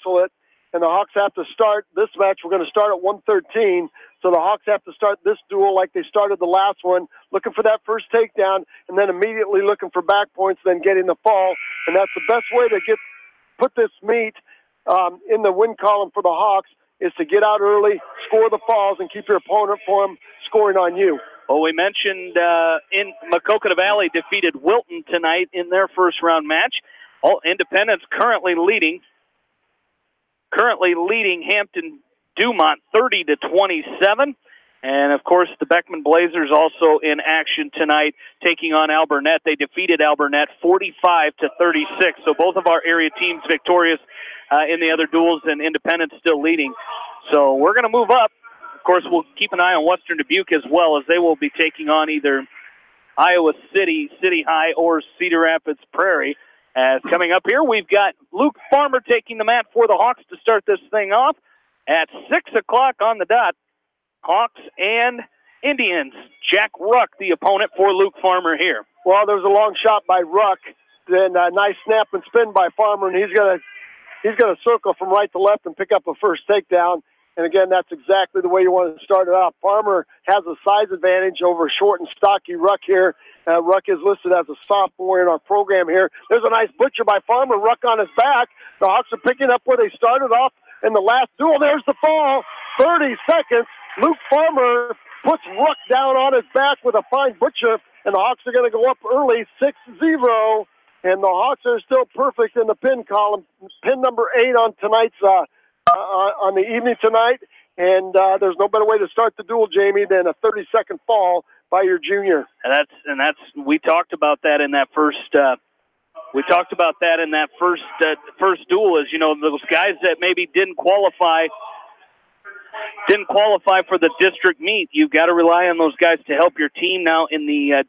wrestle it, and the Hawks have to start this match. We're going to start at 113, so the Hawks have to start this duel like they started the last one, looking for that first takedown, and then immediately looking for back points, then getting the fall. And that's the best way to put this meet in the win column for the Hawks, is to get out early, score the falls, and keep your opponent from scoring on you. Well, we mentioned in Maquoketa Valley defeated Wilton tonight in their first-round match. All Independence currently leading Hampton Dumont 30-27. And, of course, the Beckman Blazers also in action tonight, taking on Alburnett. They defeated Alburnett 45-36. So both of our area teams victorious in the other duels, and Independence still leading. So we're going to move up. Of course, we'll keep an eye on Western Dubuque as well, as they will be taking on either Iowa City, City High, or Cedar Rapids Prairie. As coming up here, we've got Luke Farmer taking the mat for the Hawks to start this thing off at 6 o'clock on the dot. Hawks and Indians. Jack Ruck, the opponent for Luke Farmer here. Well, there's a long shot by Ruck, then a nice snap and spin by Farmer, and he's gonna circle from right to left and pick up a first takedown. And again, that's exactly the way you want to start it off. Farmer has a size advantage over short and stocky Ruck here. Ruck is listed as a sophomore in our program here. There's a nice butcher by Farmer. Ruck on his back. The Hawks are picking up where they started off in the last duel. There's the fall. 30 seconds. Luke Farmer puts Ruck down on his back with a fine butcher, and the Hawks are going to go up early, 6-0. And the Hawks are still perfect in the pin column. Pin number 8 on tonight's on the evening tonight, and there's no better way to start the duel, Jamie, than a 30-second fall by your junior. And that's we talked about that in that first. We talked about that in that first duel. Is, you know, those guys that maybe didn't qualify for the district meet. You've got to rely on those guys to help your team now in the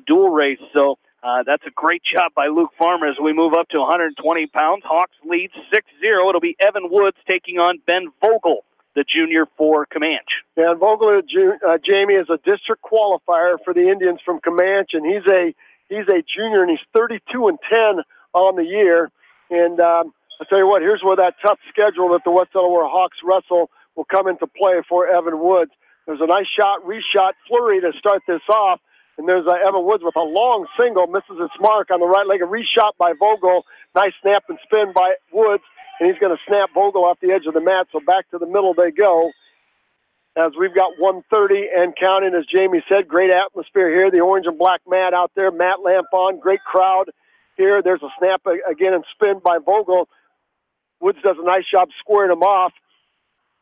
dual race. So. That's a great job by Luke Farmer as we move up to 120 pounds. Hawks lead 6-0. It'll be Evan Woods taking on Ben Vogel, the junior for Comanche. Yeah, and Vogel, Jamie, is a district qualifier for the Indians from Comanche, and he's a junior, and he's 32-10 on the year. And I'll tell you what, here's where that tough schedule that the West Delaware Hawks wrestle will come into play for Evan Woods. There's a nice shot, reshot flurry to start this off. And there's Evan Woods with a long single, misses its mark on the right leg, a reshot by Vogel. Nice snap and spin by Woods, and he's going to snap Vogel off the edge of the mat, so back to the middle they go. As we've got 130 and counting, as Jamie said, great atmosphere here. The orange and black mat out there, mat lamp on, great crowd here. There's a snap again and spin by Vogel. Woods does a nice job squaring him off.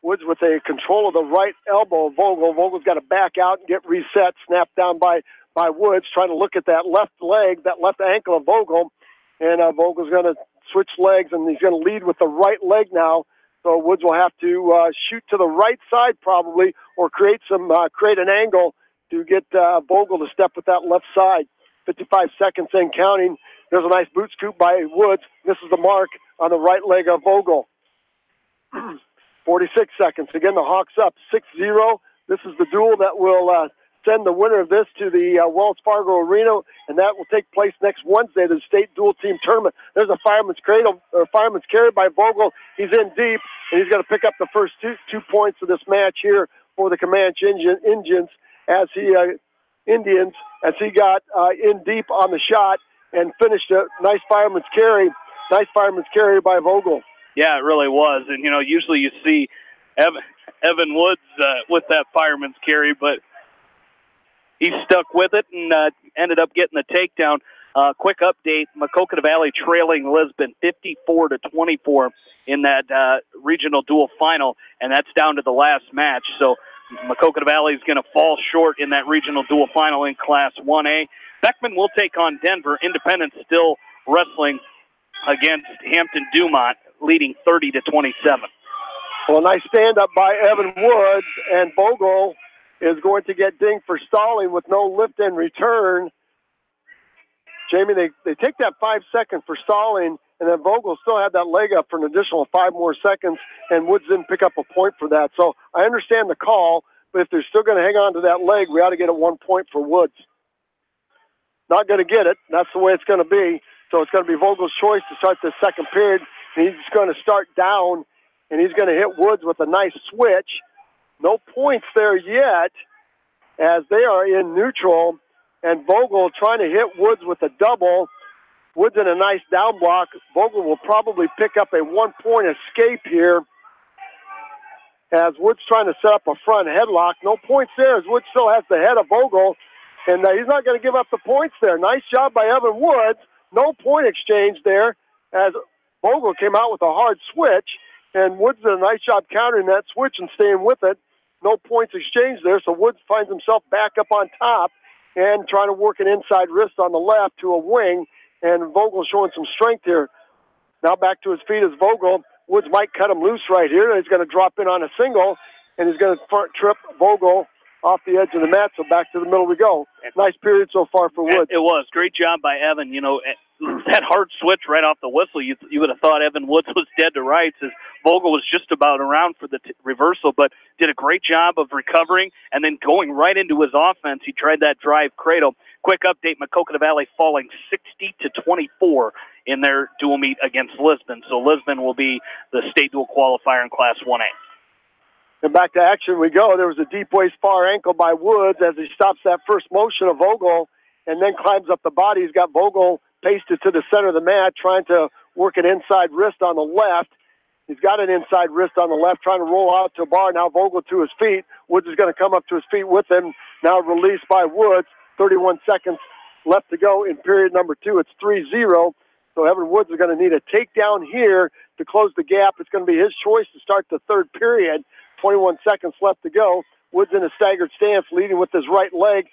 Woods with a control of the right elbow of Vogel. Vogel's got to back out and get reset, snapped down by Woods, trying to look at that left leg, that left ankle of Vogel. And Vogel's going to switch legs, and he's going to lead with the right leg now. So Woods will have to shoot to the right side probably, or create an angle to get Vogel to step with that left side. 55 seconds in counting. There's a nice boot scoop by Woods. This is the mark on the right leg of Vogel. 46 seconds. Again, the Hawks up 6-0. This is the duel that will send the winner of this to the Wells Fargo Arena, and that will take place next Wednesday, the state dual team tournament. There's a fireman's carry by Vogel. He's in deep, and he's going to pick up the first two points of this match here for the Comanche Indians as he got in deep on the shot and finished a nice fireman's carry. Nice fireman's carry by Vogel. Yeah, it really was. And, you know, usually you see Evan Woods with that fireman's carry, but he stuck with it and ended up getting the takedown. Quick update, Maquoketa Valley trailing Lisbon 54-24 in that regional dual final, and that's down to the last match. So Maquoketa Valley is going to fall short in that regional dual final in Class 1A. Beckman will take on Denver. Independence still wrestling against Hampton Dumont, leading 30-27. Well, a nice stand-up by Evan Woods, and Vogel is going to get dinged for stalling with no lift and return. Jamie, they take that 5 second for stalling, and then Vogel still had that leg up for an additional 5 more seconds, and Woods didn't pick up a point for that. So I understand the call, but if they're still going to hang on to that leg, we ought to get it 1 point for Woods. Not going to get it. That's the way it's going to be. So it's going to be Vogel's choice to start the second period. He's going to start down, and he's going to hit Woods with a nice switch. No points there yet as they are in neutral, and Vogel trying to hit Woods with a double. Woods in a nice down block. Vogel will probably pick up a one-point escape here as Woods trying to set up a front headlock. No points there as Woods still has the head of Vogel, and he's not going to give up the points there. Nice job by Evan Woods. No point exchange there as Vogel came out with a hard switch, and Woods did a nice job countering that switch and staying with it. No points exchanged there, so Woods finds himself back up on top and trying to work an inside wrist on the left to a wing, and Vogel showing some strength here. Now back to his feet is Vogel. Woods might cut him loose right here. He's going to drop in on a single, and he's going to front trip Vogel off the edge of the mat, so back to the middle we go. Nice period so far for Woods. It was. Great job by Evan. You know, that hard switch right off the whistle, you would have thought Evan Woods was dead to rights as Vogel was just about around for the reversal, but did a great job of recovering and then going right into his offense. He tried that drive cradle. Quick update, Maquoketa Valley falling 60-24 in their dual meet against Lisbon. So Lisbon will be the state dual qualifier in Class 1A. And back to action we go. There was a deep waist far ankle by Woods as he stops that first motion of Vogel and then climbs up the body. He's got Vogel pasted to the center of the mat, trying to work an inside wrist on the left. He's got an inside wrist on the left, trying to roll out to a bar. Now Vogel to his feet. Woods is going to come up to his feet with him. Now released by Woods. 31 seconds left to go in period number 2. It's 3-0. So Evan Woods is going to need a takedown here to close the gap. It's going to be his choice to start the third period. 21 seconds left to go. Woods in a staggered stance, leading with his right leg.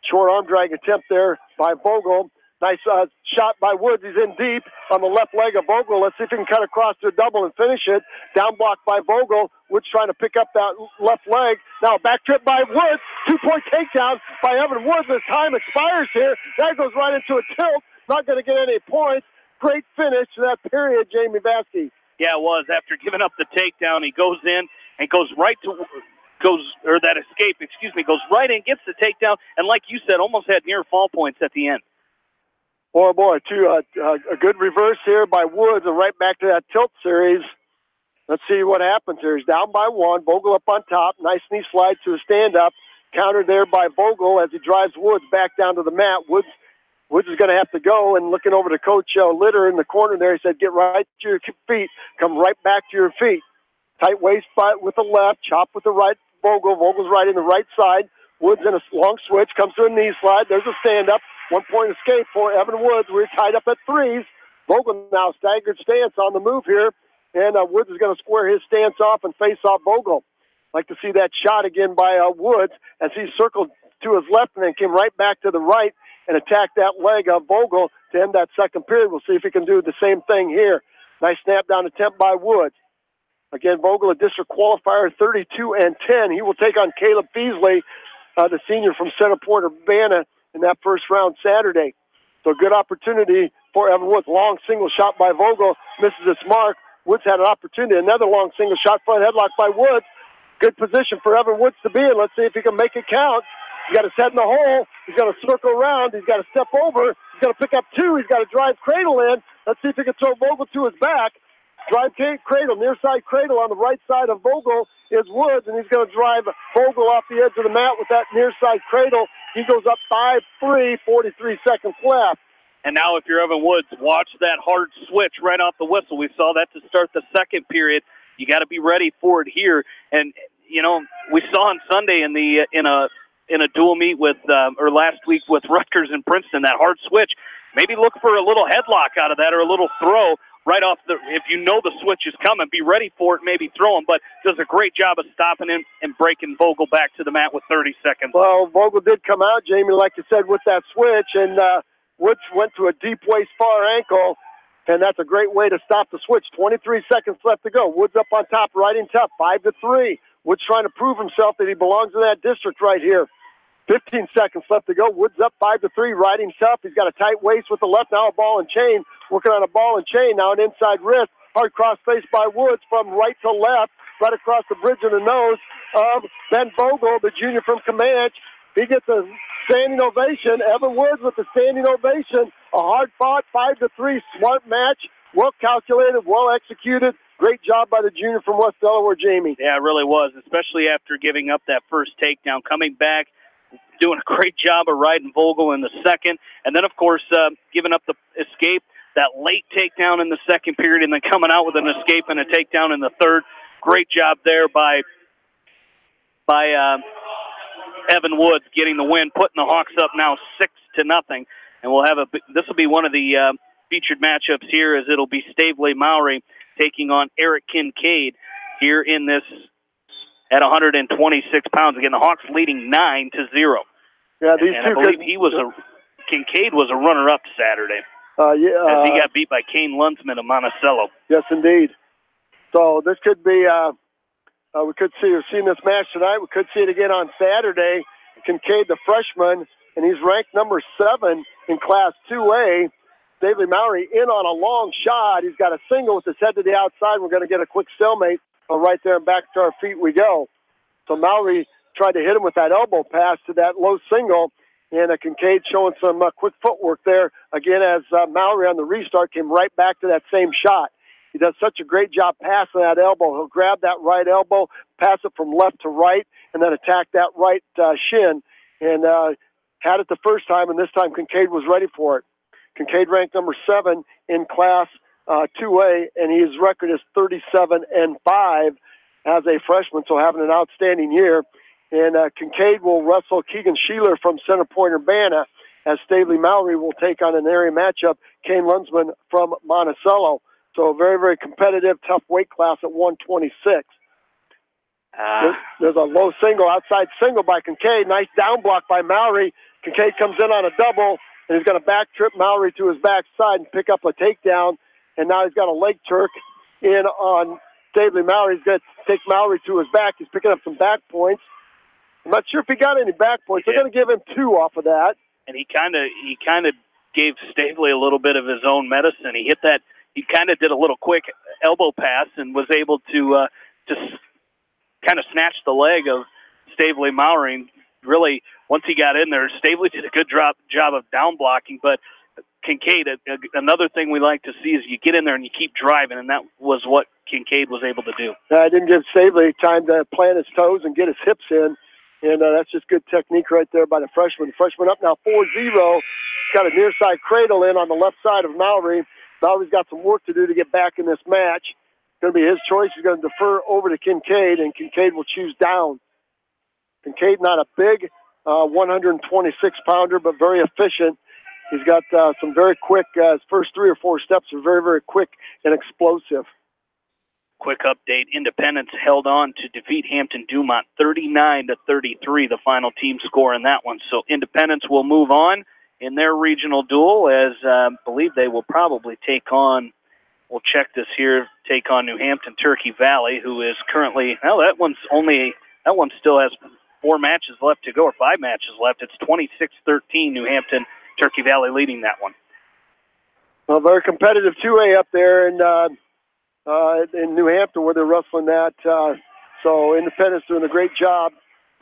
Short arm drag attempt there by Vogel. Nice shot by Woods. He's in deep on the left leg of Vogel. Let's see if he can cut across to a double and finish it. Down block by Vogel. Woods trying to pick up that left leg. Now back trip by Woods. 2-point takedown by Evan Woods. As time expires here. That goes right into a tilt. Not going to get any points. Great finish to that period, Jamie Baskey. Yeah, it was. After giving up the takedown, he goes in and goes right to goes right in, gets the takedown, and like you said, almost had near fall points at the end. Boy, a good reverse here by Woods, and right back to that tilt series. Let's see what happens here. He's down by 1. Vogel up on top. Nice knee slide to a stand-up. Countered there by Vogel as he drives Woods back down to the mat. Woods is going to have to go, and looking over to Coach Litter in the corner there, he said, get right to your feet. Come right back to your feet. Tight waist with the left, chop with the right. Vogel's right in the right side. Woods in a long switch, comes to a knee slide. There's a stand-up. 1-point escape for Evan Woods. We're tied up at 3s. Vogel now staggered stance on the move here, and Woods is going to square his stance off and face off Vogel. Like to see that shot again by Woods as he circled to his left and then came right back to the right and attacked that leg of Vogel to end that second period. We'll see if he can do the same thing here. Nice snap down attempt by Woods. Again, Vogel, a district qualifier, 32-10. He will take on Caleb Feasley, the senior from Center Point, Urbana, in that first round Saturday. So good opportunity for Evan Woods. Long single shot by Vogel, misses its mark. Woods had an opportunity. Another long single shot, front headlock by Woods. Good position for Evan Woods to be in. Let's see if he can make it count. He's got his head in the hole. He's got to circle around. He's got to step over. He's got to pick up 2. He's got to drive cradle in. Let's see if he can throw Vogel to his back. Drive cradle, near side cradle on the right side of Vogel is Woods, and he's going to drive Vogel off the edge of the mat with that near side cradle. He goes up 5-3, 43 seconds left. And now if you're Evan Woods, watch that hard switch right off the whistle. We saw that to start the second period. You got to be ready for it here. And, you know, we saw on Sunday in a dual meet with, or last week with Rutgers and Princeton, that hard switch. Maybe look for a little headlock out of that or a little throw right off if you know the switch is coming, be ready for it, maybe throw him, but does a great job of stopping him and breaking Vogel back to the mat with 30 seconds. Well, Vogel did come out, Jamie, like you said, with that switch, and Woods went to a deep waist far ankle, and that's a great way to stop the switch. 23 seconds left to go. Woods up on top, riding tough, 5-3. Woods trying to prove himself that he belongs in that district right here. 15 seconds left to go. Woods up 5-3, riding tough. He's got a tight waist with the left, now a ball and chain. Working on a ball and chain, now an inside wrist. Hard cross face by Woods from right to left, right across the bridge of the nose of Ben Vogel, the junior from Comanche. He gets a standing ovation. Evan Woods with the standing ovation. A hard-fought 5-3 smart match well calculated, well executed. Great job by the junior from West Delaware, Jamie. Yeah, it really was, especially after giving up that first takedown. Coming back, doing a great job of riding Vogel in the second, and then, of course, giving up the escape, that late takedown in the second period, and then coming out with an escape and a takedown in the third. Great job there by Evan Woods getting the win, putting the Hawks up now 6-0, and we'll have this will be one of the featured matchups here, as it'll be Stavely Mowry taking on Eric Kincaid here in this at 126 pounds. Again, the Hawks leading 9-0. Yeah, these and two. I believe Kincaid was a runner-up Saturday. As he got beat by Kane Lunsman of Monticello. Yes, indeed. So this could be. We could see. We've seen this match tonight. We could see it again on Saturday. Kincaid, the freshman, and he's ranked number 7 in Class 2A. Stavely Mowry in on a long shot. He's got a single with his head to the outside. We're going to get a quick stalemate right there, and back to our feet we go. So Mowry tried to hit him with that elbow pass to that low single, and Kincaid showing some quick footwork there. Again, as Mowry on the restart came right back to that same shot. He does such a great job passing that elbow. He'll grab that right elbow, pass it from left to right, and then attack that right shin. And had it the first time, and this time Kincaid was ready for it. Kincaid ranked number 7 in Class 2A, and his record is 37-5 as a freshman, so having an outstanding year. And Kincaid will wrestle Keegan Sheeler from Center Point, Urbana, as Stavely Mowry will take on an area matchup, Kane Lunsman from Monticello. So a very, very competitive, tough weight class at 126. There's a low single, outside single by Kincaid. Nice down block by Mowry. Kincaid comes in on a double, and he's going to back trip Mowry to his backside and pick up a takedown. And now he's got a leg Turk in on Stavely Mowry. He's going to take Mowry to his back. He's picking up some back points. I'm not sure if he got any back points. They're going to give him 2 off of that. And he kind of gave Stavely a little bit of his own medicine. He hit that. He kind of did a little quick elbow pass and was able to just kind of snatch the leg of Stavely Mowry. And really, once he got in there, Stavely did a good job of down blocking. But Kincaid, another thing we like to see is you get in there and you keep driving, and that was what Kincaid was able to do. I didn't give Stavely time to plant his toes and get his hips in, and that's just good technique right there by the freshman. The freshman up now 4-0. Got a near side cradle in on the left side of Mowry. Mowry's got some work to do to get back in this match. It's going to be his choice. He's going to defer over to Kincaid, and Kincaid will choose down. Kincaid, not a big 126-pounder, but very efficient. He's got some very quick, his first 3 or 4 steps are very, very quick and explosive. Quick update, Independence held on to defeat Hampton-Dumont 39-33, the final team score in that one. So Independence will move on in their regional duel, as I believe they will probably take on, we'll check this here, take on New Hampton Turkey Valley, who is currently, that one still has 4 matches left to go, or 5 matches left. It's 26-13, New Hampton Turkey Valley leading that one. Well, very competitive 2A up there in New Hampton where they're wrestling that. So Independence doing a great job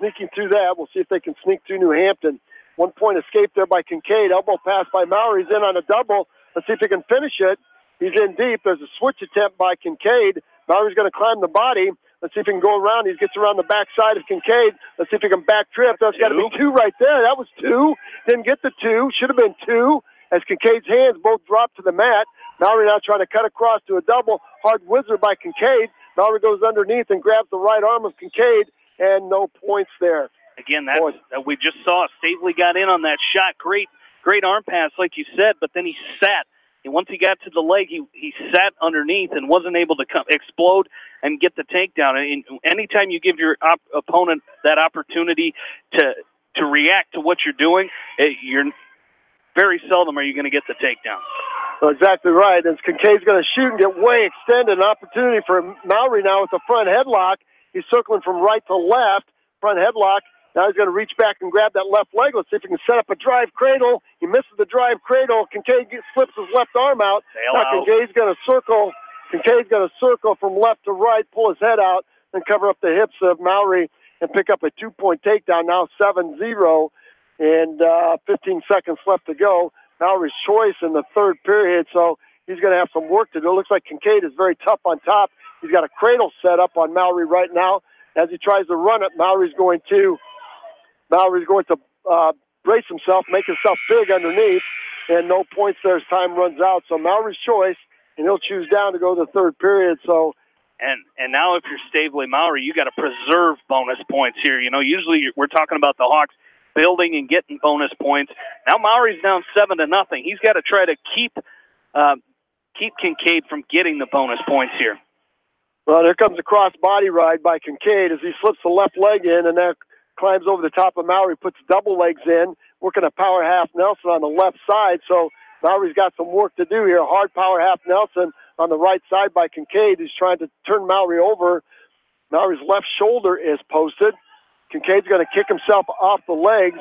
sneaking through that. We'll see if they can sneak through New Hampton. 1-point escape there by Kincaid. Elbow pass by Mowry. He's in on a double. Let's see if he can finish it. He's in deep. There's a switch attempt by Kincaid. Mowry's going to climb the body. Let's see if he can go around. He gets around the backside of Kincaid. Let's see if he can back trip. That's got to be 2 right there. That was 2. Didn't get the 2. Should have been 2. As Kincaid's hands both drop to the mat. Mowry now trying to cut across to a double. Hard whizzer by Kincaid. Mowry goes underneath and grabs the right arm of Kincaid, and no points there. Again, we just saw Stavely got in on that shot. Great arm pass, like you said, but then he sat. And once he got to the leg, he sat underneath and wasn't able to explode and get the takedown. And anytime you give your opponent that opportunity to react to what you're doing, you're very seldom are you going to get the takedown. Well, exactly right. As Kincaid's going to shoot and get way extended, an opportunity for Mowry now with the front headlock. He's circling from right to left, front headlock. Now he's going to reach back and grab that left leg. Let's see if he can set up a drive cradle. He misses the drive cradle. Kincaid slips his left arm out. Kincaid's going to circle. Kincaid's going to circle from left to right, pull his head out, and cover up the hips of Mowry and pick up a 2-point takedown. Now 7-0, and 15 seconds left to go. Mowry's choice in the third period. So he's going to have some work to do. It looks like Kincaid is very tough on top. He's got a cradle set up on Mallory right now. As he tries to run it, Mallory's going to brace himself, make himself big underneath, and no points there as time runs out. So Mallory's choice, and he'll choose down to go to the third period. So, and now if you're Stavely Mallory, you got to preserve bonus points here. You know, usually we're talking about the Hawks building and getting bonus points. Now Mallory's down 7-0. He's got to try to keep Kincaid from getting the bonus points here. Well, there comes a cross body ride by Kincaid as he slips the left leg in and then climbs over the top of Mallory, puts double legs in, working a power half Nelson on the left side. So Mallory's got some work to do here. Hard power half Nelson on the right side by Kincaid. He's trying to turn Mallory over. Mallory's left shoulder is posted. Kincaid's going to kick himself off the legs.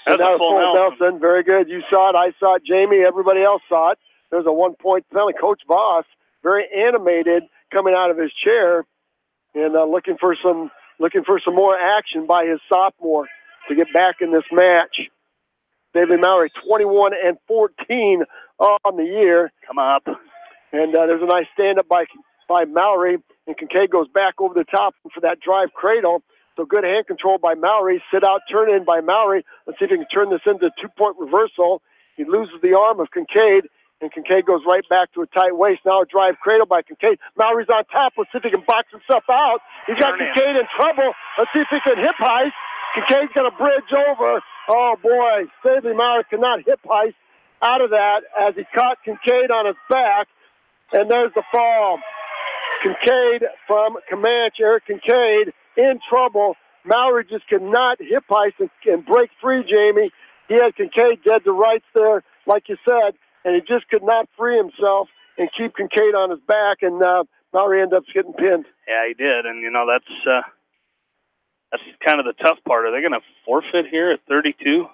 That's a full Nelson. Very good. You saw it. I saw it. Jamie. Everybody else saw it. There's a 1-point penalty. Coach Voss, very animated, coming out of his chair and looking for some more action by his sophomore to get back in this match. David Mallory, 21-14 on the year. Come up. And there's a nice stand-up by Mallory, and Kincaid goes back over the top for that drive cradle. So good hand control by Mallory. Sit out, turn in by Mallory. Let's see if he can turn this into a 2-point reversal. He loses the arm of Kincaid, and Kincaid goes right back to a tight waist. Now a drive cradle by Kincaid. Mallory's on top. Let's see if he can box himself out. He's got Kincaid in trouble. Let's see if he can hip heist. Kincaid's going to bridge over. Oh, boy. Stavely Mallory cannot hip heist out of that as he caught Kincaid on his back. And there's the fall. Kincaid from Comanche, Eric Kincaid, in trouble. Mallory just could not hip heist and break free, Jamie. He had Kincaid dead to rights there, like you said, and he just could not free himself and keep Kincaid on his back, and Mallory ended up getting pinned. Yeah, he did, and, you know, that's kind of the tough part. Are they going to forfeit here at 32?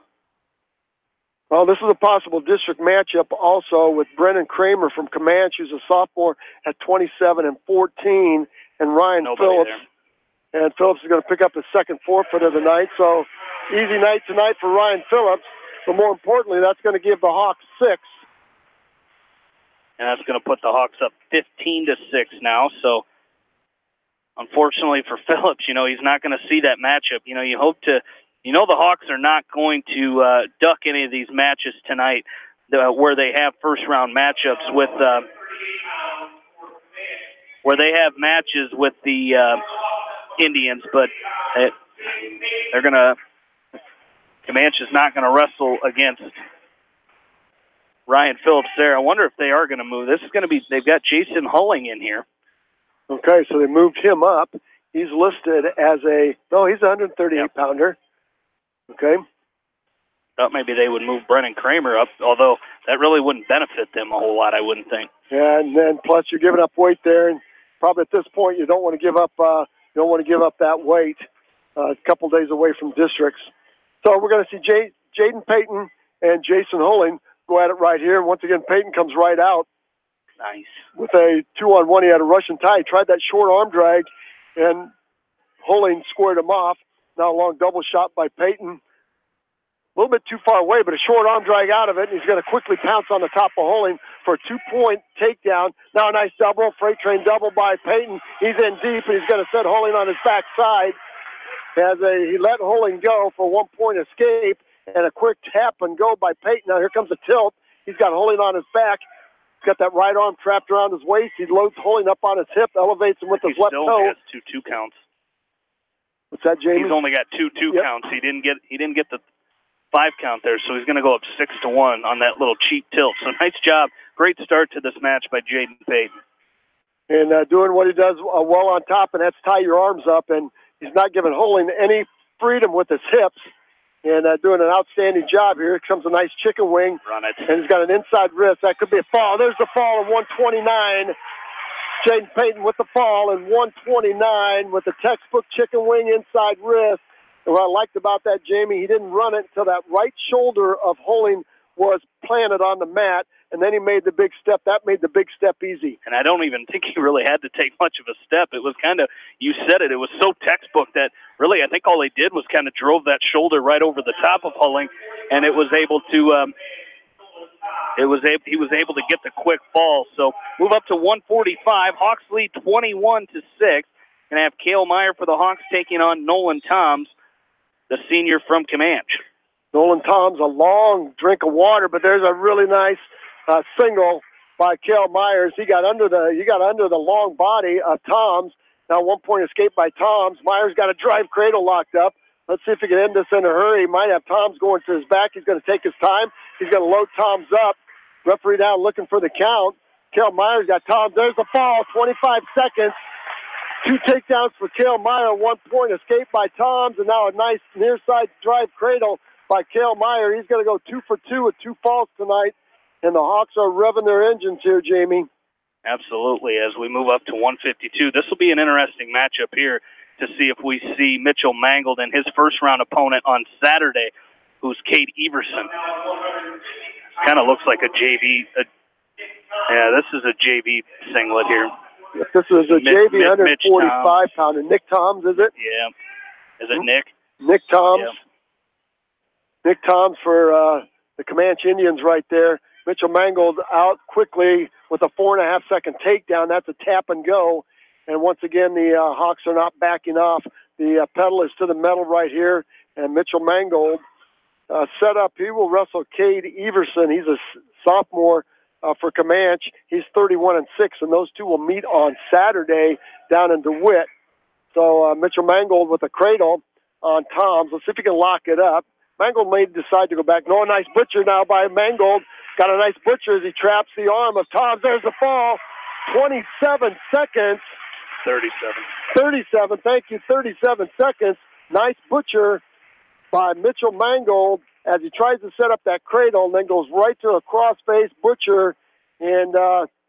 Well, this is a possible district matchup also with Brennan Kramer from Comanche, who's a sophomore at 27-14, and Ryan Phillips. There. And Phillips is going to pick up his second forfeit of the night. So easy night tonight for Ryan Phillips. But more importantly, that's going to give the Hawks 6. And that's going to put the Hawks up 15-6 now. So unfortunately for Phillips, you know, he's not going to see that matchup. You know, you hope to. You know the Hawks are not going to duck any of these matches tonight where they have first-round matchups with the Indians, but they're going to – Comanche is not going to wrestle against Ryan Phillips there. I wonder if they are going to move. This is going to be – they've got Jason Hulling in here. Okay, so they moved him up. He's listed as he's a 138-pounder. Okay. Thought maybe they would move Brennan Kramer up, although that really wouldn't benefit them a whole lot, I wouldn't think. Yeah, and then plus you're giving up weight there, and probably at this point you don't want to give up. You don't want to give up that weight. A couple days away from districts, so we're going to see Jaden Payton and Jason Hulling go at it right here. And once again, Payton comes right out. Nice. With a 2-on-1, he had a Russian tie. He tried that short arm drag, and Hulling squared him off. Now a long double shot by Payton. A little bit too far away, but a short arm drag out of it. And he's going to quickly pounce on the top of Hulling for a 2-point takedown. Now a nice double, freight train double by Payton. He's in deep, and he's going to set Hulling on his backside. He let Hulling go for 1-point escape, and a quick tap and go by Payton. Now here comes a tilt. He's got Hulling on his back. He's got that right arm trapped around his waist. He loads Hulling up on his hip, elevates him with his left toe. He still has 2 counts. What's that, Jamie? He's only got 2 counts. He didn't get the 5 count there, so he's going to go up 6-1 on that little cheap tilt. So nice job. Great start to this match by Jaden Payton. And doing what he does well on top, and that's tie your arms up. And he's not giving Hulling any freedom with his hips. And doing an outstanding job here. Here comes a nice chicken wing. Run it. And he's got an inside wrist. That could be a fall. There's the fall of 129. Jaden Payton with the fall and 129 with the textbook chicken wing inside wrist. And what I liked about that, Jamie, he didn't run it until that right shoulder of Hulling was planted on the mat, and then he made the big step. That made the big step easy. And I don't even think he really had to take much of a step. It was kind of, you said it, it was so textbook that really I think all he did was kind of drove that shoulder right over the top of Hulling, and it was able to he was able to get the quick fall. So move up to 145. Hawks lead 21-6. And have Cale Meyer for the Hawks taking on Nolan Toms, the senior from Comanche. Nolan Toms, a long drink of water, but there's a really nice single by Cale Myers. He got under the long body of Toms. Now 1 point escape by Toms. Myers got a drive cradle locked up. Let's see if he can end this in a hurry. He might have Toms going to his back. He's going to take his time. He's going to load Toms up. Referee down looking for the count. Cale Myers got Toms. There's the fall. 25 seconds. 2 takedowns for Cale Meyer. 1 point escape by Toms. And now a nice near side drive cradle by Cale Meyer. He's going to go 2 for 2 with 2 falls tonight. And the Hawks are revving their engines here, Jamie. Absolutely. As we move up to 152, this will be an interesting matchup here to see if we see Mitchell Mangold and his first-round opponent on Saturday, who's Cade Everson. Kind of looks like a JV. Yeah, this is a JV singlet here. This is a JV 145-pounder. Nick Toms, is it? Yeah. Is it Nick? Nick Toms. Yeah. Nick Toms for the Comanche Indians right there. Mitchell Mangold out quickly with a 4.5-second takedown. That's a tap and go. And once again, the Hawks are not backing off. The pedal is to the metal right here. And Mitchell Mangold set up. He will wrestle Cade Everson. He's a sophomore for Comanche. He's 31-6, and those two will meet on Saturday down in DeWitt. So Mitchell Mangold with a cradle on Toms. Let's see if he can lock it up. Mangold may decide to go back. No, a nice butcher now by Mangold. Got a nice butcher as he traps the arm of Toms. There's the fall. 27 seconds. 37, thank you, 37 seconds. Nice butcher by Mitchell Mangold as he tries to set up that cradle and then goes right to a crossface butcher. And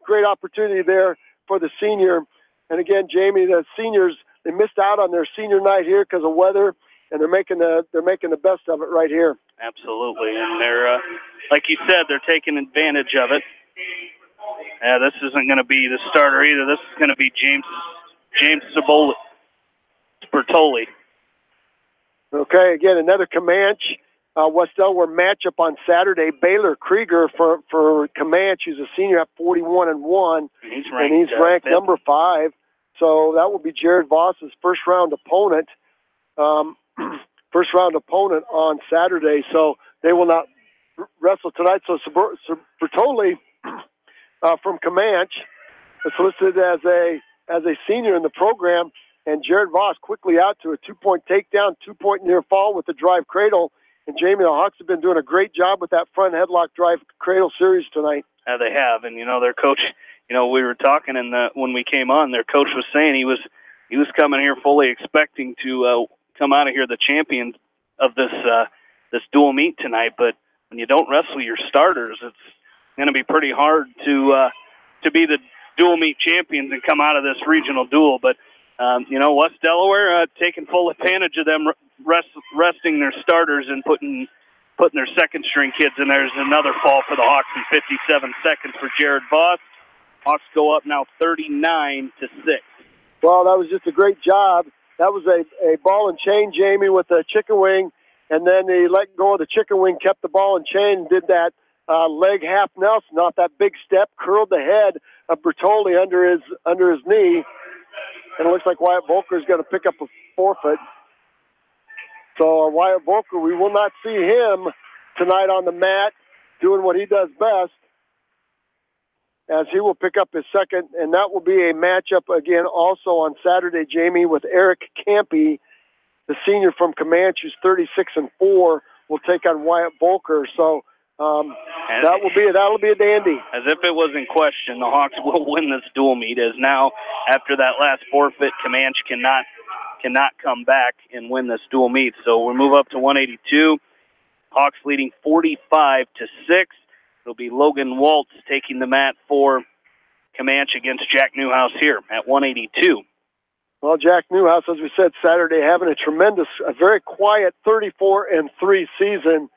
great opportunity there for the senior. And again, Jamie, the seniors, they missed out on their senior night here because of weather, and they're making the best of it right here. Absolutely, and they're like you said, they're taking advantage of it. Yeah, this isn't going to be the starter either. This is going to be James Bertoli. Okay, again, another Comanche West Delaware matchup on Saturday. Baylor Krieger for Comanche, who's a senior at 41-1, and he's ranked number 5. So that will be Jared Voss's first round opponent on Saturday. So they will not wrestle tonight. So Bertoli from Comanche is listed as a senior in the program, and Jared Voss quickly out to a 2-point takedown, 2-point near fall with the drive cradle. And Jamie, the Hawks have been doing a great job with that front headlock drive cradle series tonight. Yeah, they have, and their coach. We were talking, and when we came on, their coach was saying he was coming here fully expecting to come out of here the champion of this dual meet tonight. But when you don't wrestle your starters, it's going to be pretty hard to be the dual meet champions and come out of this regional duel. But West Delaware taking full advantage of them resting their starters and putting their second string kids in. There's another fall for the Hawks in 57 seconds for Jared Voss. Hawks go up now 39-6. Well, that was just a great job. That was a ball and chain, Jamie, with a chicken wing, and then he let go of the chicken wing, kept the ball and chain, and did that leg half Nelson off that big step, curled the head of Bertoli under his knee, and it looks like Wyatt Volker is going to pick up a forfeit. So Wyatt Volker, we will not see him tonight on the mat doing what he does best, as he will pick up his second, and that will be a matchup again also on Saturday, Jamie, with Eric Campy, the senior from Comanche, who's 36-4, will take on Wyatt Volker. So that'll be a dandy. As if it was in question, the Hawks will win this dual meet, as now after that last forfeit, Comanche cannot come back and win this dual meet. So we'll move up to 182. Hawks leading 45-6. It'll be Logan Waltz taking the mat for Comanche against Jack Newhouse here at 182. Well, Jack Newhouse, as we said Saturday, having a very quiet 34-3 season,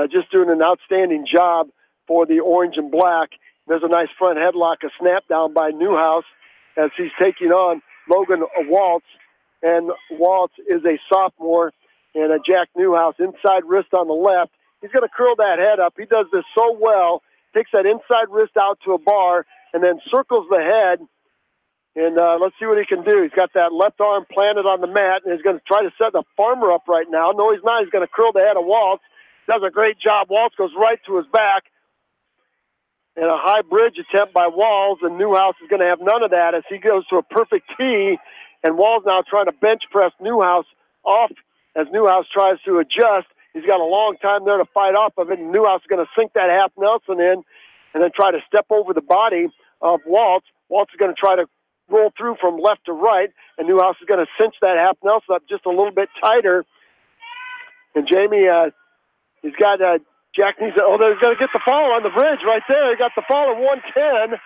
just doing an outstanding job for the orange and black. There's a nice front headlock, a snap down by Newhouse as he's taking on Logan Waltz. And Waltz is a sophomore, and Jack Newhouse inside wrist on the left. He's going to curl that head up. He does this so well, takes that inside wrist out to a bar, and then circles the head. And let's see what he can do. He's got that left arm planted on the mat, and he's going to try to set the farmer up right now. No, he's not. He's going to curl the head of Waltz. Does a great job. Waltz goes right to his back. And a high bridge attempt by Walls, and Newhouse is going to have none of that as he goes to a perfect tee. And Walls now trying to bench press Newhouse off as Newhouse tries to adjust. He's got a long time there to fight off of it, and Newhouse is going to sink that half Nelson in and then try to step over the body of Waltz. Waltz is going to try to roll through from left to right, and Newhouse is going to cinch that half Nelson up just a little bit tighter. And Jamie, he's got Jack needs to, he's going to get the fall on the bridge right there. He got the fall at 110.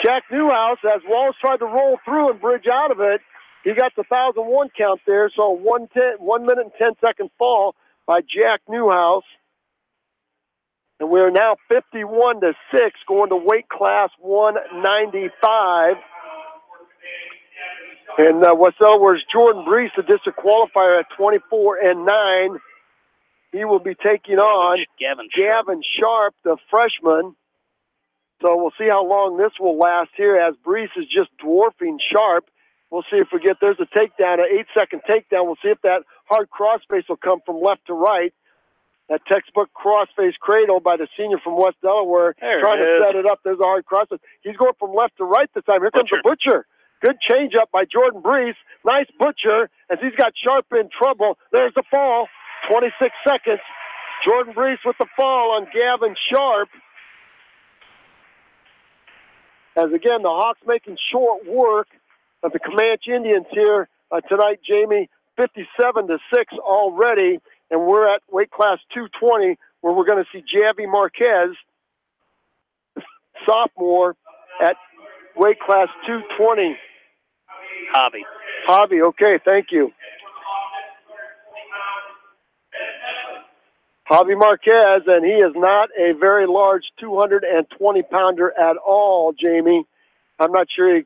Jack Newhouse, as Walls tried to roll through and bridge out of it, he got the 1,001 count there, so 1 minute and 10-second fall by Jack Newhouse. And we're now 51-6 going to weight class 195. And what's over is Jordan Brees, the district qualifier at 24-9. He will be taking on Gavin Sharp, the freshman. So we'll see how long this will last here as Brees is just dwarfing Sharp. We'll see if we get, there's a takedown, an 8-second takedown. We'll see if that hard crossface will come from left to right. That textbook crossface cradle by the senior from West Delaware, trying to set it up. There's a hard crossface. He's going from left to right this time. Here comes the Butcher. Good change up by Jordan Brees. Nice Butcher as he's got Sharp in trouble. There's the fall. 26 seconds. Jordan Brees with the fall on Gavin Sharp. As again, the Hawks making short work of the Comanche Indians here tonight, Jamie. 57-6 already, and we're at weight class 220, where we're going to see Javi Marquez, sophomore, at weight class 220. Javi, okay, thank you. Javi Marquez, and he is not a very large 220-pounder at all, Jamie. I'm not sure he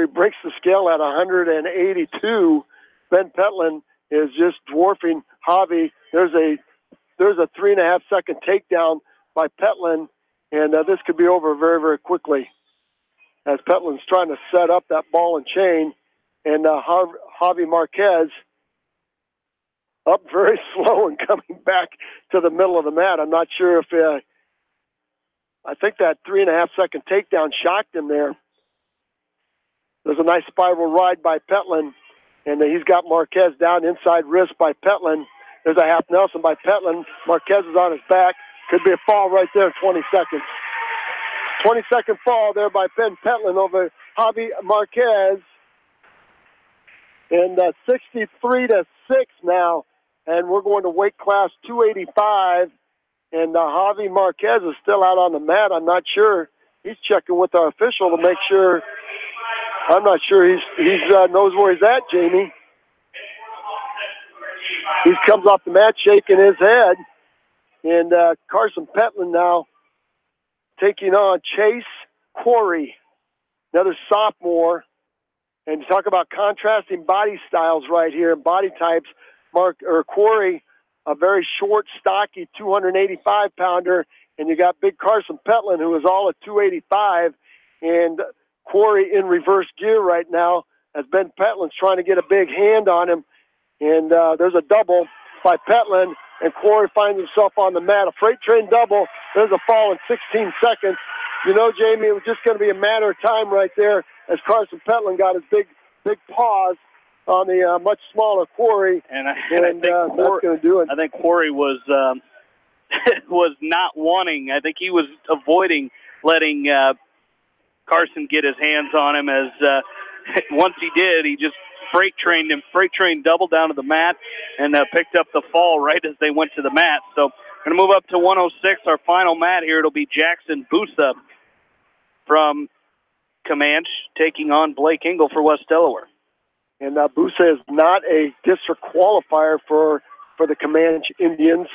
breaks the scale at 182. Ben Petlin is just dwarfing Javi. There's a 3.5-second takedown by Petlin, and this could be over very, very quickly as Petlin's trying to set up that ball and chain, and Javi Marquez up very slow and coming back to the middle of the mat. I'm not sure if I think that 3.5-second takedown shocked him there. There's a nice spiral ride by Petlin, and he's got Marquez down inside wrist by Petlin. There's a half Nelson by Petlin. Marquez is on his back. Could be a fall right there in 20 seconds. 20-second fall there by Ben Petlin over Javi Marquez. And 63-6 now. And we're going to weight class 285. And Javi Marquez is still out on the mat. I'm not sure. He's checking with our official to make sure. I'm not sure he knows where he's at, Jamie. He comes off the mat shaking his head. And Carson Petlin now taking on Chase Corey, another sophomore. And you talk about contrasting body styles right here and body types. Corey, a very short, stocky 285-pounder, and you got big Carson Petlin, who is all at 285, and Corey in reverse gear right now as Ben Petlin's trying to get a big hand on him. And there's a double by Petlin, and Corey finds himself on the mat. A freight train double. There's a fall in 16 seconds. You know, Jamie, it was just going to be a matter of time right there as Carson Petlin got his big paws on the much smaller Corey. And I think that's going to do it. I think Corey was was not wanting. I think he was avoiding letting Carson get his hands on him. As once he did, he just freight trained double down to the mat, and picked up the fall right as they went to the mat. So we're going to move up to 106, our final mat here. It'll be Jackson Busa from Comanche taking on Blake Engel for West Delaware. And Busa is not a district qualifier for the Comanche Indians.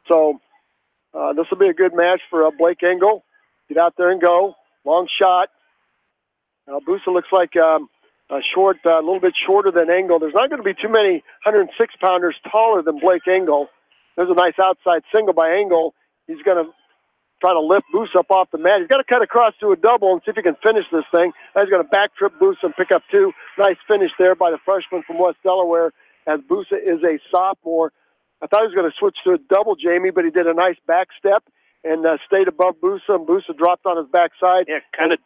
So this will be a good match for Blake Engel. Get out there and go. Long shot. Busa looks like a little bit shorter than Engel. There's not going to be too many 106-pounders taller than Blake Engel. There's a nice outside single by Engel. He's going to try to lift Boosa up off the mat. He's got to cut across to a double and see if he can finish this thing. He's going to back trip Boosa and pick up two. Nice finish there by the freshman from West Delaware, as Boosa is a sophomore. I thought he was going to switch to a double, Jamie, but he did a nice back step and stayed above Boosa, and Boosa dropped on his backside. Yeah, kind of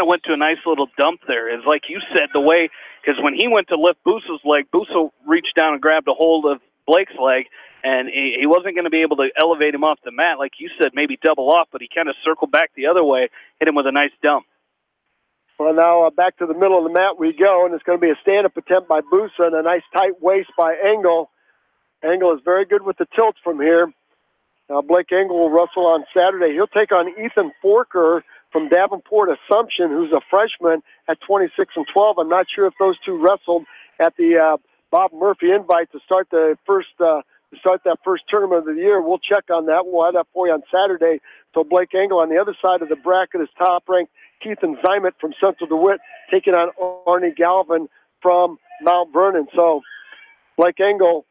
went to a nice little dump there. It's like you said, the way, because when he went to lift Boosa's leg, Boosa reached down and grabbed a hold of Blake's leg, and he wasn't going to be able to elevate him off the mat, like you said, maybe double off, but he kind of circled back the other way, hit him with a nice dump. Well, now back to the middle of the mat we go, and it's going to be a stand-up attempt by Boosa and a nice tight waist by Engel. Engel is very good with the tilts from here. Blake Engel will wrestle on Saturday. He'll take on Ethan Forker from Davenport Assumption, who's a freshman at 26-12. I'm not sure if those two wrestled at the Bob Murphy invite to start the first that first tournament of the year. We'll check on that. We'll have that for you on Saturday. So Blake Engel on the other side of the bracket is top-ranked Keithan Zimet from Central DeWitt taking on Arnie Galvin from Mount Vernon. So Blake Engel's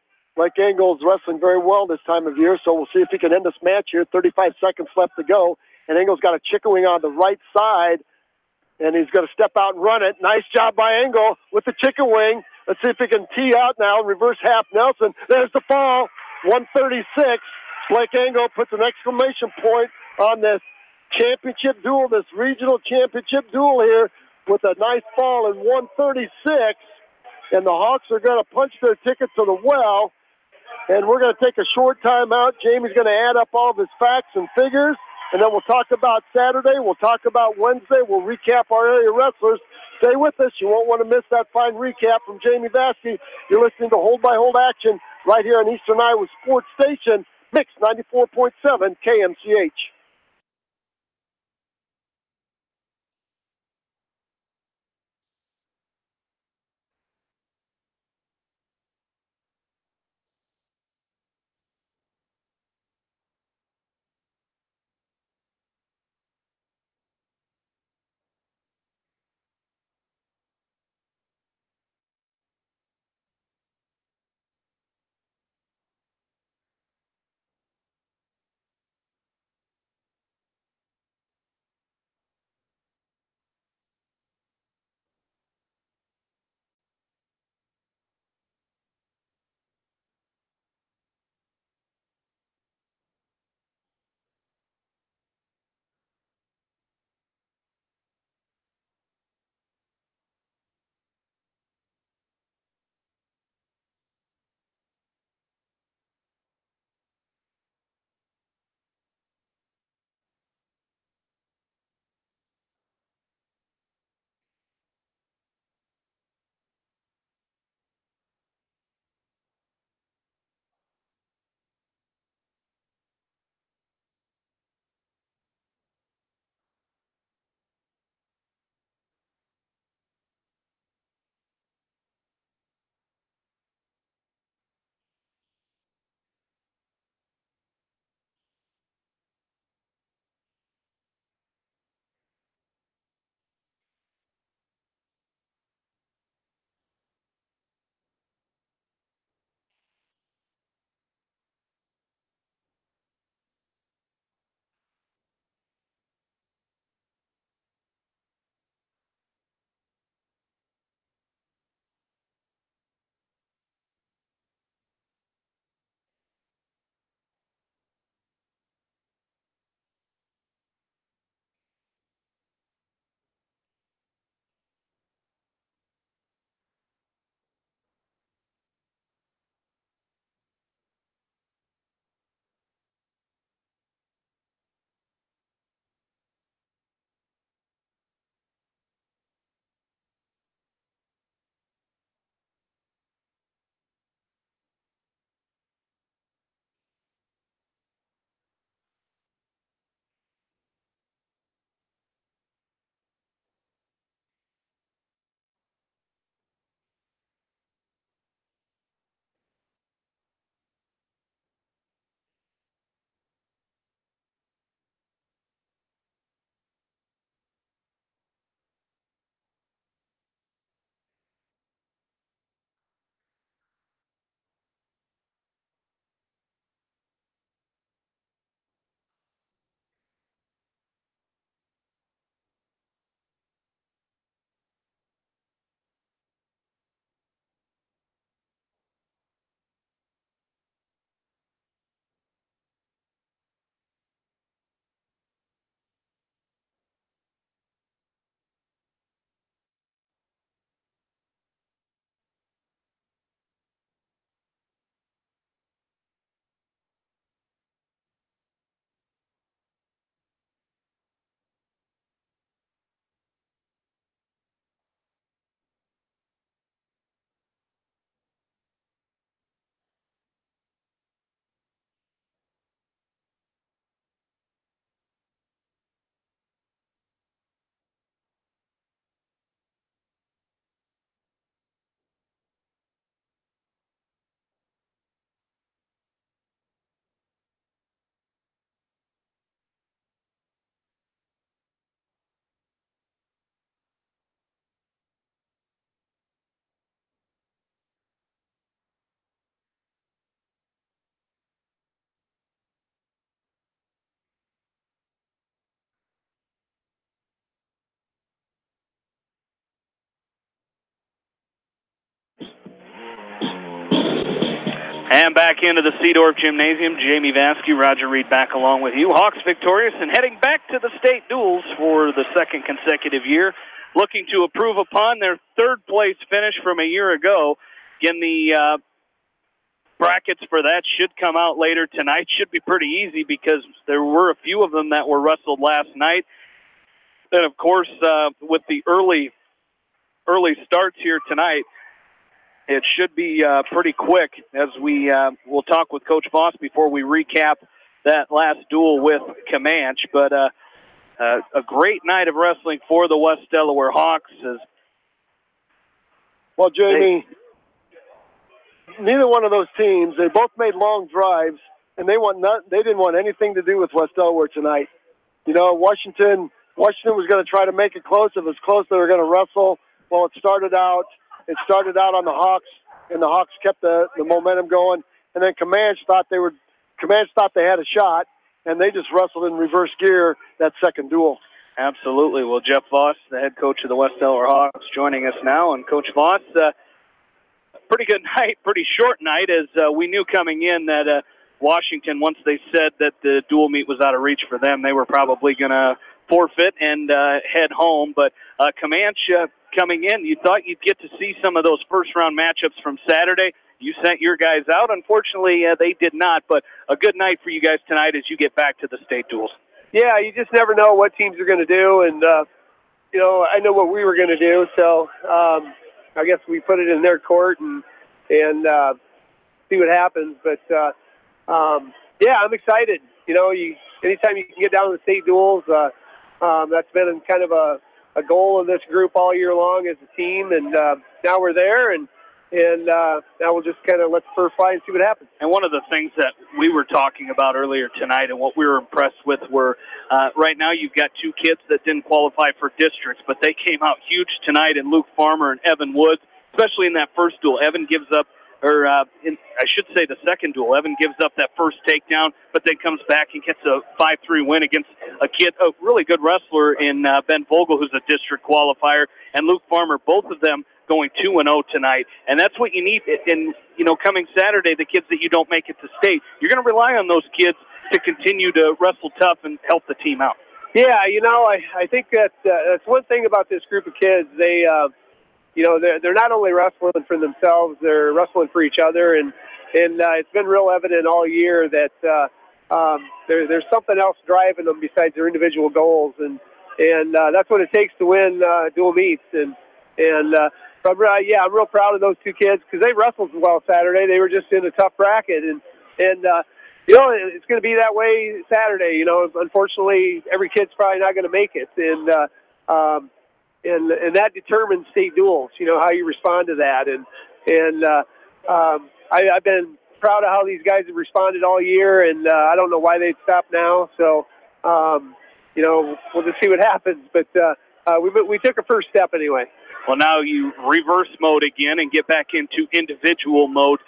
wrestling very well this time of year, so we'll see if he can end this match here. 35 seconds left to go, and Engel's got a chicken wing on the right side, and he's going to step out and run it. Nice job by Engel with the chicken wing. Let's see if he can tee out now, reverse half Nelson. There's the fall, 136. Blake Engel puts an exclamation point on this championship duel, this regional championship duel here with a nice fall in 136. And the Hawks are going to punch their ticket to the well. And we're going to take a short time out. Jamie's going to add up all of his facts and figures. And then we'll talk about Saturday. We'll talk about Wednesday. We'll recap our area wrestlers. Stay with us. You won't want to miss that fine recap from Jamie Vasky. You're listening to Hold by Hold Action right here on Eastern Iowa Sports Station, Mix 94.7 KMCH. And back into the Seedorf Gymnasium, Jamie Vasky, Roger Reed back along with you. Hawks victorious and heading back to the state duels for the second consecutive year, looking to improve upon their third-place finish from a year ago. Again, the brackets for that should come out later tonight. Should be pretty easy because there were a few of them that were wrestled last night. And, of course, with the early starts here tonight, it should be pretty quick as we'll talk with Coach Voss before we recap that last duel with Comanche. But a great night of wrestling for the West Delaware Hawks. Well, Jamie, neither one of those teams, they both made long drives, and they didn't want anything to do with West Delaware tonight. You know, Washington was going to try to make it close. If it was close, they were going to wrestle. Well, it started out on the Hawks, and the Hawks kept the momentum going. And then Comanche thought they had a shot, and they just wrestled in reverse gear that second duel. Absolutely. Well, Jeff Voss, the head coach of the West Delaware Hawks, joining us now. And Coach Voss, pretty good night, pretty short night, as we knew coming in that Washington, once they said that the dual meet was out of reach for them, they were probably going to forfeit and head home. But Comanche coming in, you thought you'd get to see some of those first-round matchups from Saturday. You sent your guys out. Unfortunately, they did not, but a good night for you guys tonight as you get back to the state duels. Yeah, you just never know what teams are going to do, and, you know, I know what we were going to do, so I guess we put it in their court and see what happens. But, yeah, I'm excited. You know, anytime you can get down to the state duels, that's been kind of a goal of this group all year long as a team, and now we're there, and now we'll just kind of let the fur fly and see what happens. And one of the things that we were talking about earlier tonight and what we were impressed with were right now you've got two kids that didn't qualify for districts, but they came out huge tonight in Luke Farmer and Evan Woods, especially in that first duel. Evan gives up, I should say the second duel, Evan gives up that first takedown, but then comes back and gets a 5-3 win against a really good wrestler in Ben Vogel, who's a district qualifier, and Luke Farmer, both of them going 2-0 tonight. And that's what you need in, you know, coming Saturday, the kids that you don't make it to state. You're going to rely on those kids to continue to wrestle tough and help the team out. Yeah, you know, I think that's one thing about this group of kids. They, you know, they're not only wrestling for themselves, they're wrestling for each other, and it's been real evident all year that there's something else driving them besides their individual goals, and that's what it takes to win dual meets. But yeah, I'm real proud of those two kids because they wrestled well Saturday. They were just in a tough bracket, and you know, it's going to be that way Saturday. You know, unfortunately, every kid's probably not going to make it, and that determines state duels. You know, how you respond to that, I've been proud of how these guys have responded all year, and I don't know why they'd stop now. So, you know, we'll just see what happens. But we took a first step anyway. Well, now you reverse mode again and get back into individual mode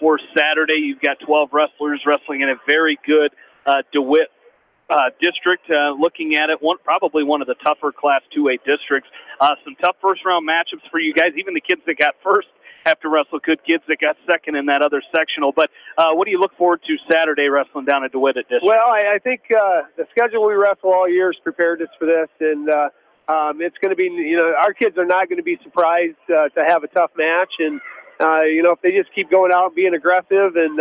for Saturday. You've got 12 wrestlers wrestling in a very good DeWitt district. Looking at it, probably one of the tougher Class 2A districts. Some tough first-round matchups for you guys. Even the kids that got first have to wrestle good kids that got second in that other sectional. But what do you look forward to Saturday wrestling down at DeWitt at district? Well, I think the schedule we wrestle all year has prepared us for this, and it's going to be, you know, our kids are not going to be surprised to have a tough match. And, you know, if they just keep going out and being aggressive and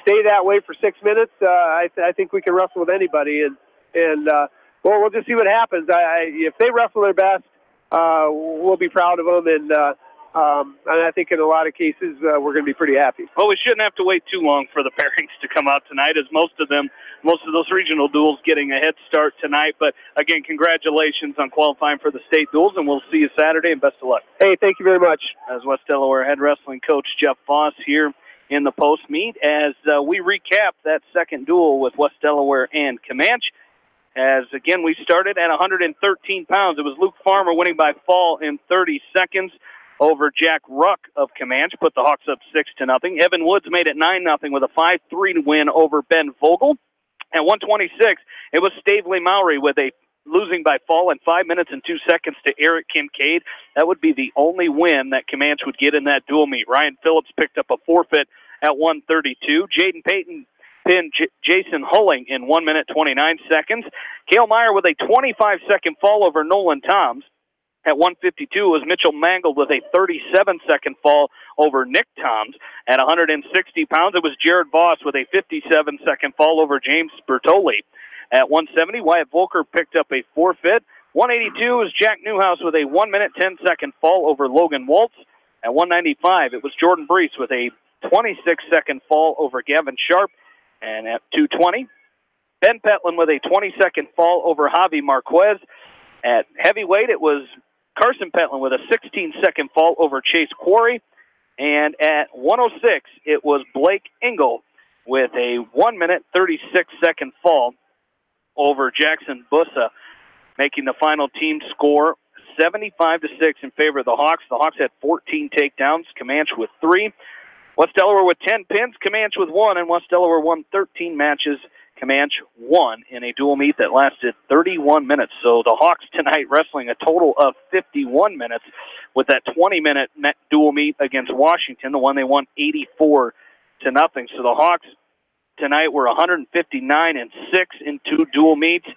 stay that way for 6 minutes, I think we can wrestle with anybody. Well, we'll just see what happens. If they wrestle their best, we'll be proud of them. And I think in a lot of cases, we're going to be pretty happy. Well, we shouldn't have to wait too long for the pairings to come out tonight, as most of those regional duels getting a head start tonight. But again, congratulations on qualifying for the state duels, and we'll see you Saturday, and best of luck. Hey, thank you very much. As West Delaware head wrestling coach Jeff Voss here in the post meet as we recap that second duel with West Delaware and Comanche. As again, we started at 113 pounds. It was Luke Farmer winning by fall in 30 seconds over Jack Ruck of Comanche, put the Hawks up 6-0. Evan Woods made it 9-0 with a 5-3 win over Ben Vogel. At 126, it was Stavely Mowry with a losing by fall in 5 minutes and 2 seconds to Eric Kincaid. That would be the only win that Comanche would get in that dual meet. Ryan Phillips picked up a forfeit at 1:32. Jaden Payton pinned Jason Hulling in 1 minute 29 seconds. Cale Meyer with a 25-second fall over Nolan Toms. At 1:52 was Mitchell Mangold with a 37-second fall over Nick Toms. At 160 pounds, it was Jared Voss with a 57-second fall over James Bertoli. At 170, Wyatt Volker picked up a forfeit. 182 was Jack Newhouse with a 1 minute 10-second fall over Logan Waltz. At 195, it was Jordan Brees with a 26-second fall over Gavin Sharp. And at 220, Ben Petlin with a 20-second fall over Javi Marquez. At heavyweight, it was Carson Petlin with a 16-second fall over Chase Quarry. And at 106, it was Blake Engel with a 1 minute 36-second fall over Jackson Bussa, making the final team score 75-6 in favor of the Hawks. The Hawks had 14 takedowns, Comanche with 3. West Delaware with 10 pins, Comanche with 1, and West Delaware won 13 matches. Comanche won in a dual meet that lasted 31 minutes. So the Hawks tonight wrestling a total of 51 minutes with that 20-minute dual meet against Washington, the one they won 84-0. So the Hawks tonight were 159-6 in 2 dual meets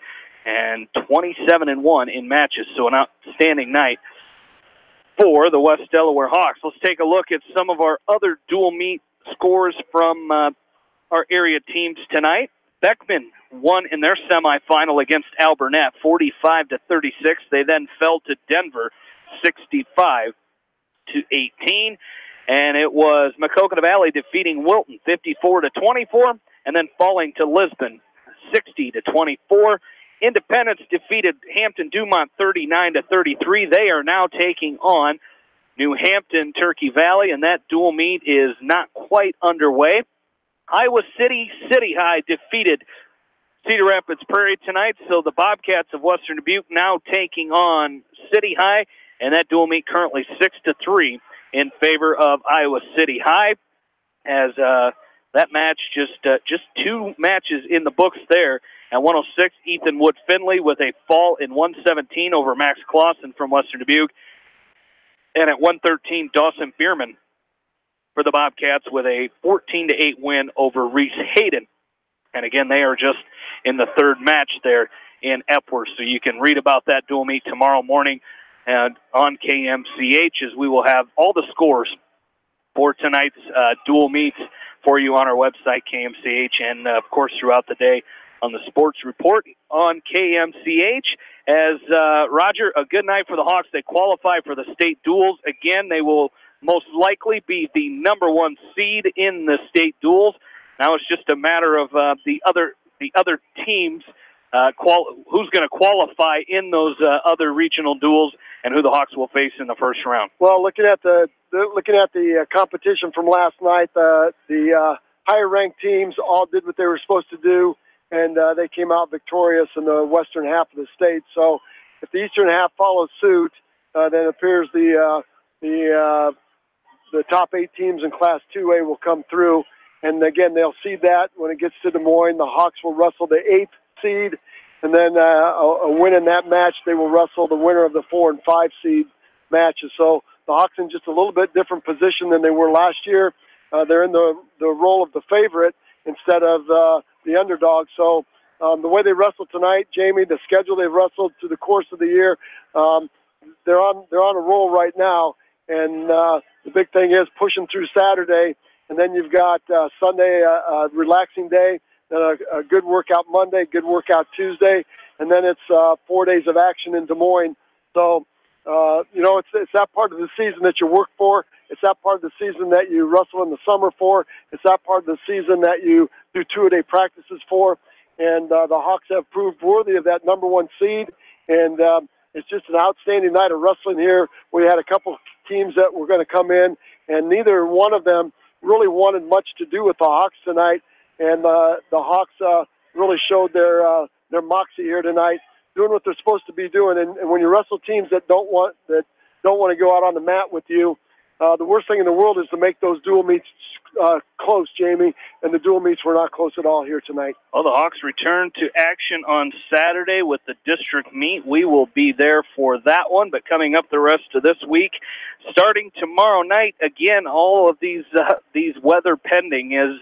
and 27-1 in matches. So an outstanding night for the West Delaware Hawks. Let's take a look at some of our other dual meet scores from our area teams tonight. Beckman won in their semifinal against Alburnett, 45-36. They then fell to Denver, 65-18. And it was Maquoketa Valley defeating Wilton, 54-24, and then falling to Lisbon, 60-24. Independence defeated Hampton-Dumont 39-33. They are now taking on New Hampton Turkey Valley, and that dual meet is not quite underway. Iowa City High defeated Cedar Rapids Prairie tonight, so the Bobcats of Western Dubuque now taking on City High, and that dual meet currently 6-3 in favor of Iowa City High. As that match just 2 matches in the books there. At 106, Ethan Wood Finley with a fall in 117 over Max Clausen from Western Dubuque. And at 113, Dawson Bierman for the Bobcats with a 14-8 win over Reese Hayden. And again, they are just in the 3rd match there in Epworth. So you can read about that dual meet tomorrow morning and on KMCH, as we will have all the scores for tonight's dual meets for you on our website, KMCH, and of course throughout the day on the Sports Report on KMCH. As Roger, a good night for the Hawks. They qualify for the state duels. Again, they will most likely be the number 1 seed in the state duels. Now it's just a matter of the other teams, who's going to qualify in those other regional duels, and who the Hawks will face in the first round. Well, looking at the competition from last night, the higher ranked teams all did what they were supposed to do, and they came out victorious in the western half of the state. So if the eastern half follows suit, then it appears the top 8 teams in Class 2A will come through. And again, they'll see that when it gets to Des Moines. The Hawks will wrestle the 8th seed, and then a win in that match, they will wrestle the winner of the 4 and 5 seed matches. So the Hawks in just a little bit different position than they were last year. They're in the role of the favorite instead of the underdog. So the way they wrestled tonight, Jamie, the schedule they've wrestled through the course of the year, they're on a roll right now. And the big thing is pushing through Saturday, and then you've got Sunday, a relaxing day, then a good workout Monday, good workout Tuesday, and then it's 4 days of action in Des Moines. So, it's that part of the season that you work for. It's that part of the season that you wrestle in the summer for. It's that part of the season that you do 2-a-day practices for. And the Hawks have proved worthy of that number 1 seed. And it's just an outstanding night of wrestling here. We had a couple teams that were going to come in, and neither one of them really wanted much to do with the Hawks tonight. And the Hawks really showed their moxie here tonight, doing what they're supposed to be doing. And when you wrestle teams that don't want to go out on the mat with you, The worst thing in the world is to make those dual meets close, Jamie, and the dual meets were not close at all here tonight. Well, the Hawks return to action on Saturday with the district meet. We will be there for that one, but coming up the rest of this week, starting tomorrow night, again, all of these weather pending, is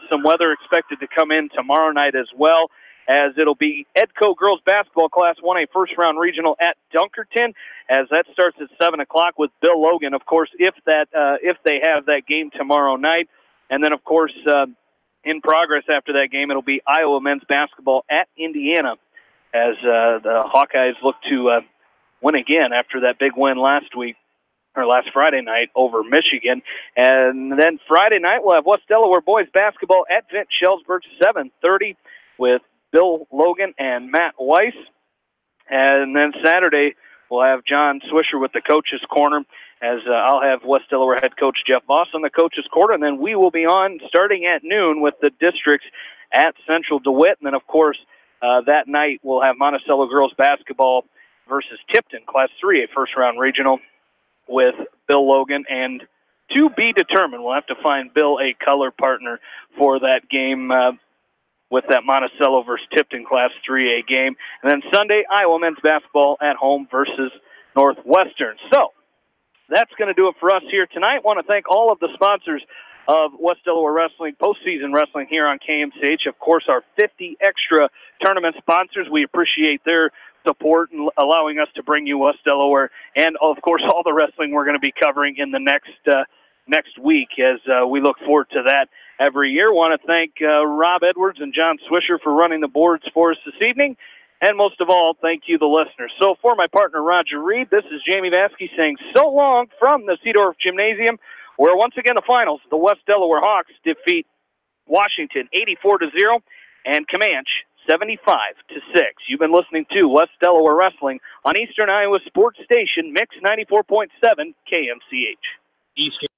some weather expected to come in tomorrow night as well, as it'll be Edco Girls Basketball Class 1A first-round regional at Dunkerton, as that starts at 7 o'clock with Bill Logan, of course, if they have that game tomorrow night. And then, of course, in progress after that game, it'll be Iowa men's basketball at Indiana, as the Hawkeyes look to win again after that big win last Friday night over Michigan. And then Friday night, we'll have West Delaware boys basketball at Vint Shellsburg, 7:30, with Bill Logan and Matt Weiss. And then Saturday, we'll have John Swisher with the Coach's Corner, as I'll have West Delaware head coach Jeff Voss on the Coach's Corner. And then we will be on starting at noon with the districts at Central DeWitt. And then, of course, that night we'll have Monticello girls basketball versus Tipton, Class 3A first-round regional, with Bill Logan. And to be determined, we'll have to find Bill a color partner for that game, with that Monticello versus Tipton Class 3A game. And then Sunday, Iowa men's basketball at home versus Northwestern. So that's going to do it for us here tonight. Want to thank all of the sponsors of West Delaware Wrestling, postseason wrestling here on KMCH. Of course, our 50 extra tournament sponsors. We appreciate their support and allowing us to bring you West Delaware and, of course, all the wrestling we're going to be covering in the next week, as we look forward to that every year. Want to thank Rob Edwards and John Swisher for running the boards for us this evening. And most of all, thank you, the listeners. So for my partner, Roger Reed, this is Jamie Vasky saying so long from the Seedorf Gymnasium, where once again the finals, the West Delaware Hawks defeat Washington 84-0 and Comanche 75-6. You've been listening to West Delaware Wrestling on Eastern Iowa Sports Station, Mix 94.7 KMCH. Eastern.